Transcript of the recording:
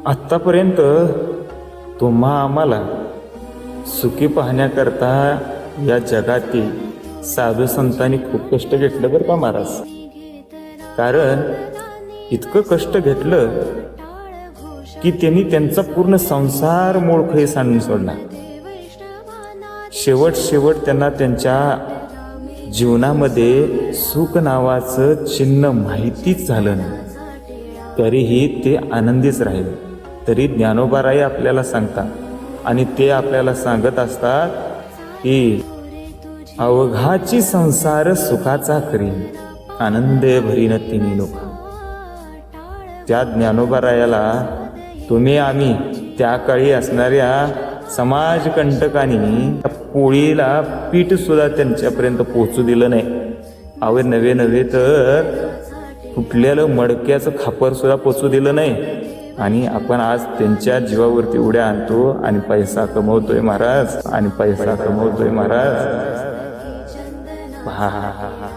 आत्तापर्यंत तुम्हा आम्हाला सुखी पाहण्याकरता या जगातील साधू संतांनी खूप कष्ट घेतलं बरं का महाराज. कारण इतकं कष्ट घेतलं की त्यांनी त्यांचा पूर्ण संसार मोळखळी सांडून सोडला. शेवट त्यांना त्यांच्या जीवनामध्ये सुख नावाचं चिन्ह माहितीच झालं नाही, तरीही ते आनंदीच राहिले. तरी ज्ञानोबाराय आपल्याला सांगतात आणि ते आपल्याला सांगत असतात की अवघाची संसार सुखाचा करी, आनंदे भरीन तिन्ही लोक. त्या ज्ञानोबारायाला तुम्ही आम्ही त्या काळी असणाऱ्या समाजकंटकांनी पोळीला पीठ सुद्धा त्यांच्यापर्यंत पोहोचू दिलं नाही. अवे नवे तर फुटलेलं मडक्याचं खापर सुद्धा पोचू दिलं नाही. आणि आपण आज त्यांच्या जीवावरती उड्या आणतो आणि पैसा कमवतोय महाराज, आणि पैसा कमवतोय महाराज. हा हा हा हा.